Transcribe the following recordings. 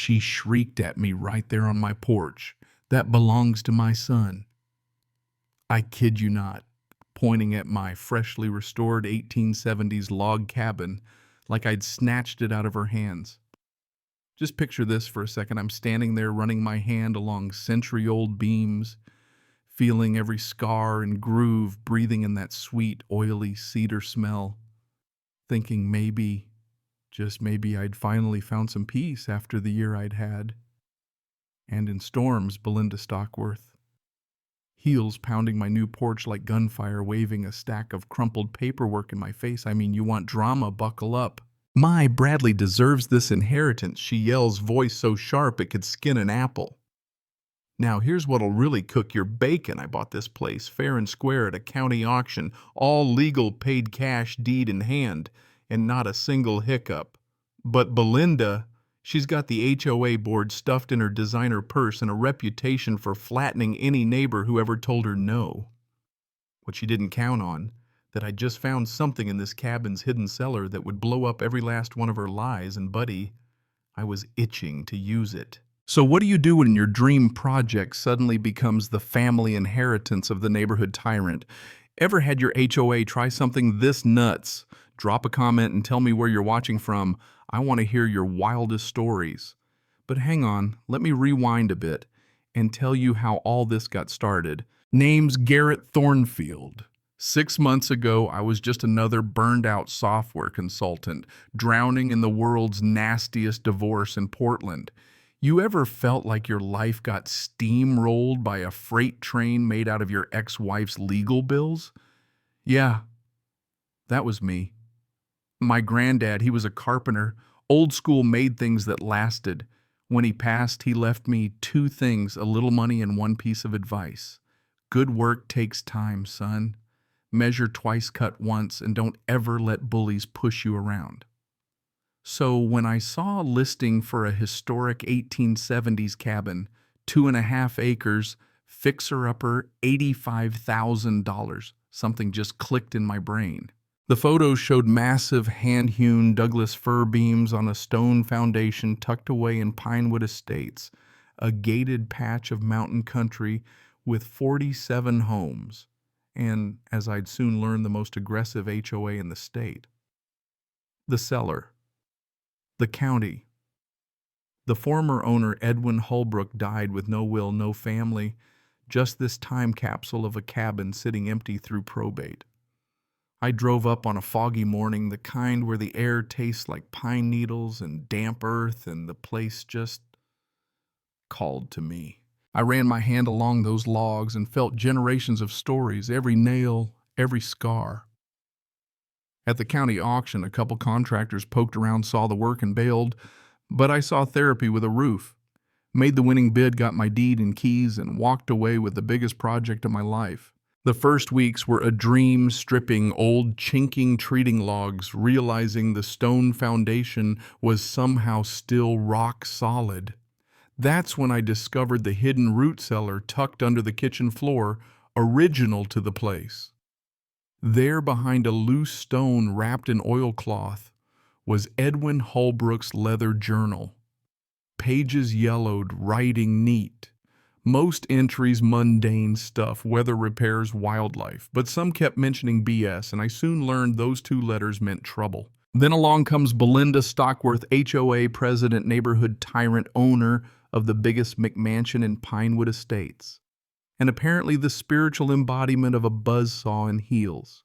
She shrieked at me right there on my porch. "That belongs to my son." I kid you not, pointing at my freshly restored 1870s log cabin like I'd snatched it out of her hands. Just picture this for a second. I'm standing there running my hand along century-old beams, feeling every scar and groove, breathing in that sweet, oily cedar smell, thinking maybe, just maybe, I'd finally found some peace after the year I'd had. And in storms, Belinda Stockworth. Heels pounding my new porch like gunfire, waving a stack of crumpled paperwork in my face. I mean, you want drama, buckle up. "My Bradley deserves this inheritance," she yells, voice so sharp it could skin an apple. "Now here's what'll really cook your bacon. I bought this place fair and square at a county auction, all legal, paid cash, deed in hand, and not a single hiccup. But Belinda, she's got the HOA board stuffed in her designer purse and a reputation for flattening any neighbor who ever told her no. What she didn't count on, that I just found something in this cabin's hidden cellar that would blow up every last one of her lies, and buddy, I was itching to use it." So what do you do when your dream project suddenly becomes the family inheritance of the neighborhood tyrant? Ever had your HOA try something this nuts? Drop a comment and tell me where you're watching from. I want to hear your wildest stories. But hang on, let me rewind a bit and tell you how all this got started. Name's Garrett Thornfield. 6 months ago, I was just another burned-out software consultant, drowning in the world's nastiest divorce in Portland. You ever felt like your life got steamrolled by a freight train made out of your ex-wife's legal bills? Yeah, that was me. My granddad, he was a carpenter, old school, made things that lasted. When he passed, he left me 2 things, a little money and 1 piece of advice. Good work takes time, son. Measure twice, cut once, and don't ever let bullies push you around. So when I saw a listing for a historic 1870s cabin, 2.5 acres, fixer-upper, $85,000, something just clicked in my brain. The photos showed massive hand-hewn Douglas fir beams on a stone foundation tucked away in Pinewood Estates, a gated patch of mountain country with 47 homes, and, as I'd soon learn, the most aggressive HOA in the state. The seller. The county. The former owner, Edwin Holbrook, died with no will, no family, just this time capsule of a cabin sitting empty through probate. I drove up on a foggy morning, the kind where the air tastes like pine needles and damp earth, and the place just called to me. I ran my hand along those logs and felt generations of stories, every nail, every scar. At the county auction, a couple contractors poked around, saw the work, and bailed, but I saw therapy with a roof. Made the winning bid, got my deed and keys, and walked away with the biggest project of my life. The first weeks were a dream, stripping old, chinking treating logs, realizing the stone foundation was somehow still rock solid. That's when I discovered the hidden root cellar tucked under the kitchen floor, original to the place. There, behind a loose stone wrapped in oilcloth, was Edwin Holbrook's leather journal. Pages yellowed, writing neat. Most entries mundane stuff, weather repairs, wildlife. But some kept mentioning BS, and I soon learned those 2 letters meant trouble. Then along comes Belinda Stockworth, HOA president, neighborhood tyrant, owner of the biggest McMansion in Pinewood Estates, and apparently the spiritual embodiment of a buzzsaw in heels.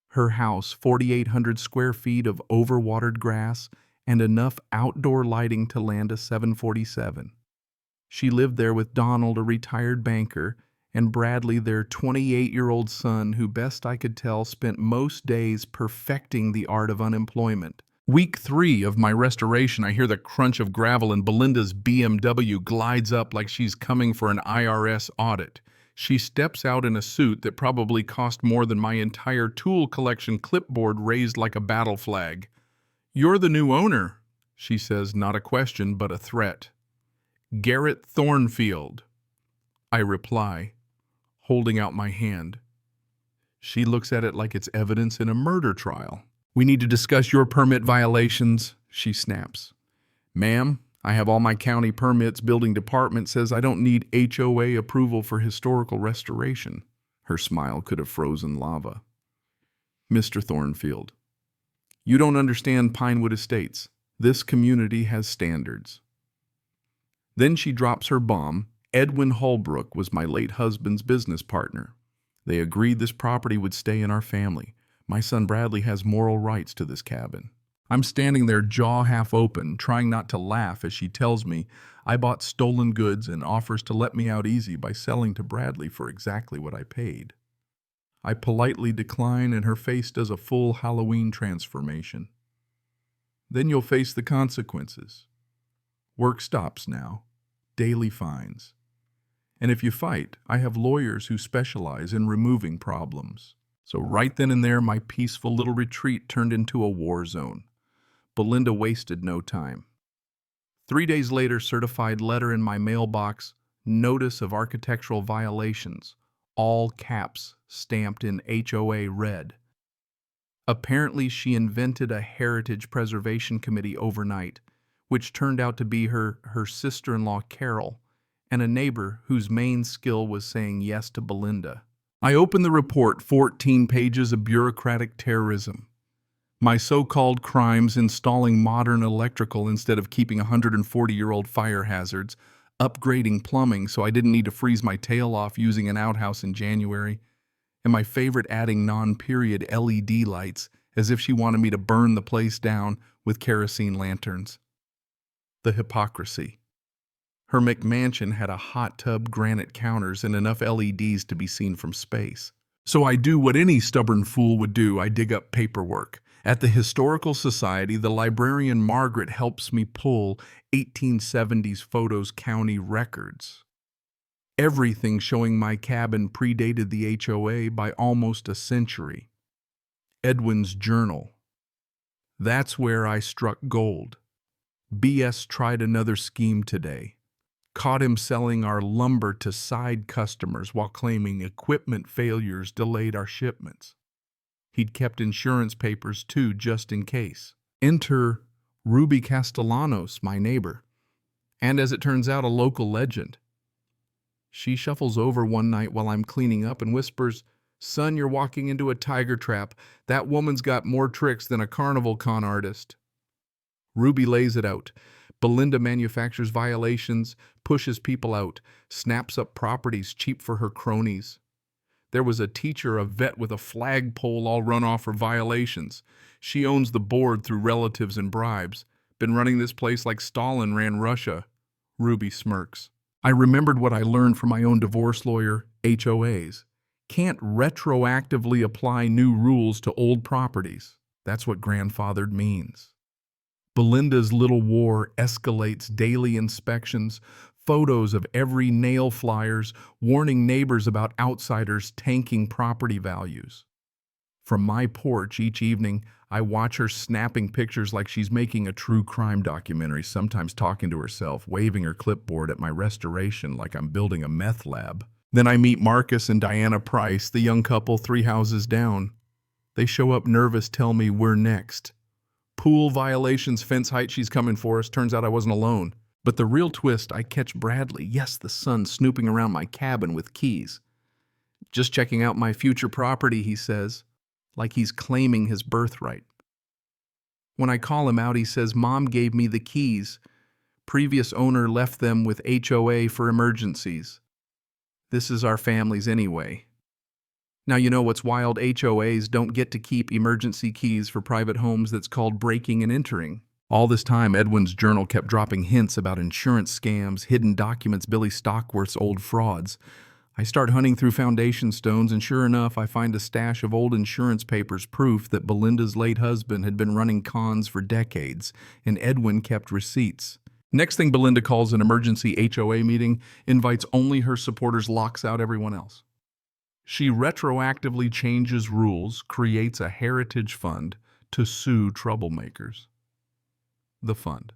Her house, 4,800 square feet of overwatered grass and enough outdoor lighting to land a 747. She lived there with Donald, a retired banker, and Bradley, their 28-year-old son, who, best I could tell, spent most days perfecting the art of unemployment. Week 3 of my restoration, I hear the crunch of gravel and Belinda's BMW glides up like she's coming for an IRS audit. She steps out in a suit that probably cost more than my entire tool collection clipboard raised like a battle flag. "You're the new owner," she says, not a question but a threat. "Garrett Thornfield," I reply, holding out my hand. She looks at it like it's evidence in a murder trial. "We need to discuss your permit violations," she snaps. "Ma'am, I have all my county permits. Building department says I don't need HOA approval for historical restoration. Her smile could have frozen lava. Mr. Thornfield, you don't understand Pinewood Estates. This community has standards. Then she drops her bomb. Edwin Holbrook was my late husband's business partner. They agreed this property would stay in our family. My son Bradley has moral rights to this cabin. I'm standing there, jaw half open, trying not to laugh as she tells me I bought stolen goods and offers to let me out easy by selling to Bradley for exactly what I paid. I politely decline, and her face does a full Halloween transformation. Then you'll face the consequences. Work stops now. Daily fines. And if you fight, I have lawyers who specialize in removing problems. So right then and there, my peaceful little retreat turned into a war zone. Belinda wasted no time. 3 days later, certified letter in my mailbox, notice of architectural violations, all caps stamped in HOA red. Apparently, she invented a heritage preservation committee overnight, which turned out to be her sister-in-law Carol, and a neighbor whose main skill was saying yes to Belinda. I opened the report, 14 pages of bureaucratic terrorism. My so-called crimes: installing modern electrical instead of keeping 140-year-old fire hazards, upgrading plumbing so I didn't need to freeze my tail off using an outhouse in January, and my favorite, adding non-period LED lights as if she wanted me to burn the place down with kerosene lanterns. The hypocrisy. Her McMansion had a hot tub, granite counters, and enough LEDs to be seen from space. So I do what any stubborn fool would do. I dig up paperwork. At the Historical Society, the librarian Margaret helps me pull 1870s photos county records. Everything showing my cabin predated the HOA by almost a century. Edwin's journal. That's where I struck gold. BS tried another scheme today. Caught him selling our lumber to side customers while claiming equipment failures delayed our shipments. He'd kept insurance papers too, just in case. Enter Ruby Castellanos, my neighbor, and as it turns out, a local legend. She shuffles over one night while I'm cleaning up and whispers, "Son, you're walking into a tiger trap. That woman's got more tricks than a carnival con artist." Ruby lays it out. Belinda manufactures violations, pushes people out, snaps up properties cheap for her cronies. There was a teacher, a vet with a flagpole all run off for violations. She owns the board through relatives and bribes. Been running this place like Stalin ran Russia. Ruby smirks. I remembered what I learned from my own divorce lawyer, HOAs. Can't retroactively apply new rules to old properties. That's what grandfathered means. Belinda's little war escalates: daily inspections, photos of every nail flyers, warning neighbors about outsiders tanking property values. From my porch each evening, I watch her snapping pictures like she's making a true crime documentary, sometimes talking to herself, waving her clipboard at my restoration like I'm building a meth lab. Then I meet Marcus and Diana Price, the young couple 3 houses down. They show up nervous, tell me we're next. Pool violations, fence height, she's coming for us. Turns out I wasn't alone. But the real twist, I catch Bradley, yes, the son, snooping around my cabin with keys. Just checking out my future property, he says, like he's claiming his birthright. When I call him out, he says, "Mom gave me the keys. Previous owner left them with HOA for emergencies. This is our family's anyway." Now, you know what's wild? HOAs don't get to keep emergency keys for private homes. That's called breaking and entering. All this time, Edwin's journal kept dropping hints about insurance scams, hidden documents, Billy Stockworth's old frauds. I start hunting through foundation stones, and sure enough, I find a stash of old insurance papers, proof that Belinda's late husband had been running cons for decades, and Edwin kept receipts. Next thing, Belinda calls an emergency HOA meeting, invites only her supporters, locks out everyone else. She retroactively changes rules, creates a heritage fund to sue troublemakers. The fund.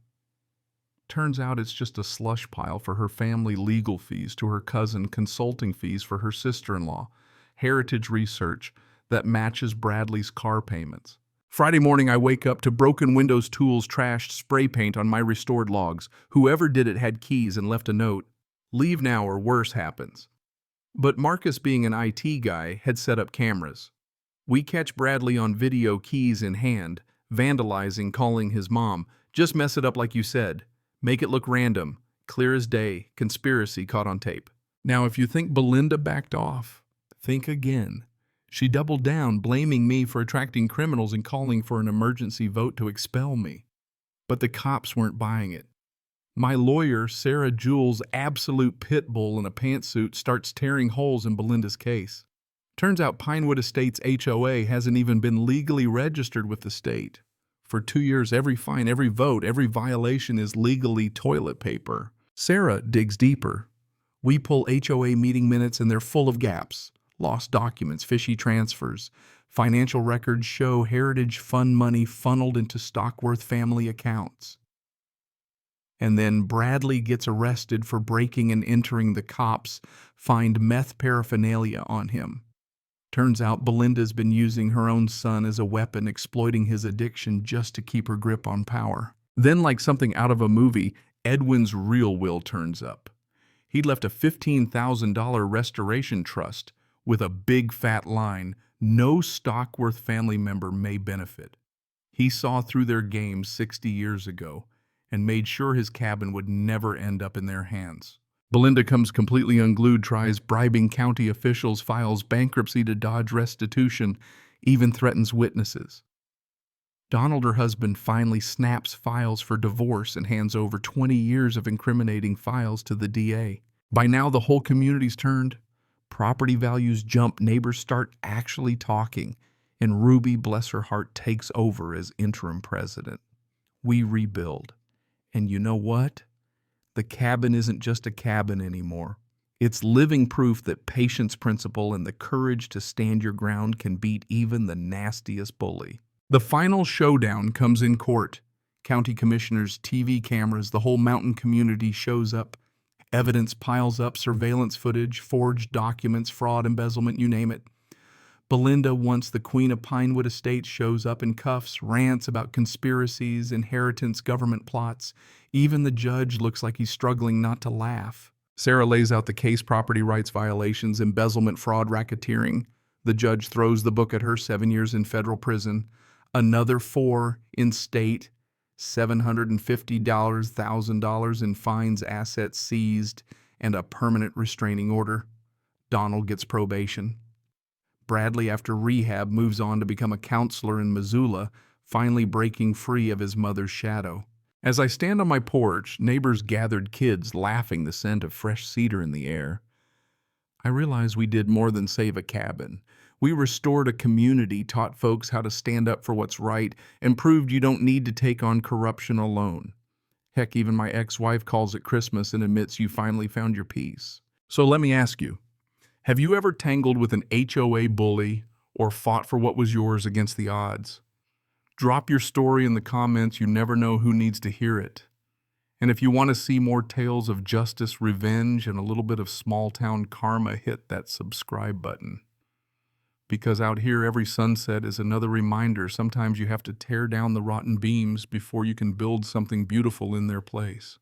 Turns out it's just a slush pile for her family legal fees to her cousin, consulting fees for her sister-in-law, heritage research that matches Bradley's car payments. Friday morning, I wake up to broken windows, tools, trashed spray paint on my restored logs. Whoever did it had keys and left a note. Leave now or worse happens. But Marcus, being an IT guy, had set up cameras. We catch Bradley on video, keys in hand, vandalizing, calling his mom. Just mess it up like you said. Make it look random. Clear as day. Conspiracy caught on tape. Now, if you think Belinda backed off, think again. She doubled down, blaming me for attracting criminals and calling for an emergency vote to expel me. But the cops weren't buying it. My lawyer, Sarah Jules, absolute pit bull in a pantsuit, starts tearing holes in Belinda's case. Turns out Pinewood Estates HOA hasn't even been legally registered with the state. For 2 years, every fine, every vote, every violation is legally toilet paper. Sarah digs deeper. We pull HOA meeting minutes and they're full of gaps. Lost documents, fishy transfers. Financial records show Heritage Fund money funneled into Stockworth family accounts. And then Bradley gets arrested for breaking and entering. The cops find meth paraphernalia on him. Turns out Belinda's been using her own son as a weapon, exploiting his addiction just to keep her grip on power. Then, like something out of a movie, Edwin's real will turns up. He'd left a $15,000 restoration trust with a big fat line, no Stockworth family member may benefit. He saw through their games 60 years ago and made sure his cabin would never end up in their hands. Belinda comes completely unglued, tries bribing county officials, files bankruptcy to dodge restitution, even threatens witnesses. Donald, her husband, finally snaps files for divorce and hands over 20 years of incriminating files to the DA. By now, the whole community's turned. Property values jump, neighbors start actually talking, and Ruby, bless her heart, takes over as interim president. We rebuild. And you know what? The cabin isn't just a cabin anymore. It's living proof that patience principle and the courage to stand your ground can beat even the nastiest bully. The final showdown comes in court. County commissioners, TV cameras, the whole mountain community shows up. Evidence piles up, surveillance footage, forged documents, fraud, embezzlement, you name it. Belinda, once the queen of Pinewood Estates, shows up in cuffs, rants about conspiracies, inheritance, government plots. Even the judge looks like he's struggling not to laugh. Sarah lays out the case: property rights violations, embezzlement, fraud, racketeering. The judge throws the book at her: 7 years in federal prison, another 4 in state, $750,000 in fines, assets seized, and a permanent restraining order. Donald gets probation. Bradley, after rehab, moves on to become a counselor in Missoula, finally breaking free of his mother's shadow. As I stand on my porch, neighbors gathered, kids laughing, the scent of fresh cedar in the air. I realize we did more than save a cabin. We restored a community, taught folks how to stand up for what's right, and proved you don't need to take on corruption alone. Heck, even my ex-wife calls it Christmas and admits you finally found your peace. So let me ask you, have you ever tangled with an HOA bully or fought for what was yours against the odds? Drop your story in the comments. You never know who needs to hear it. And if you want to see more tales of justice, revenge, and a little bit of small-town karma, hit that subscribe button. Because out here, every sunset is another reminder. Sometimes you have to tear down the rotten beams before you can build something beautiful in their place.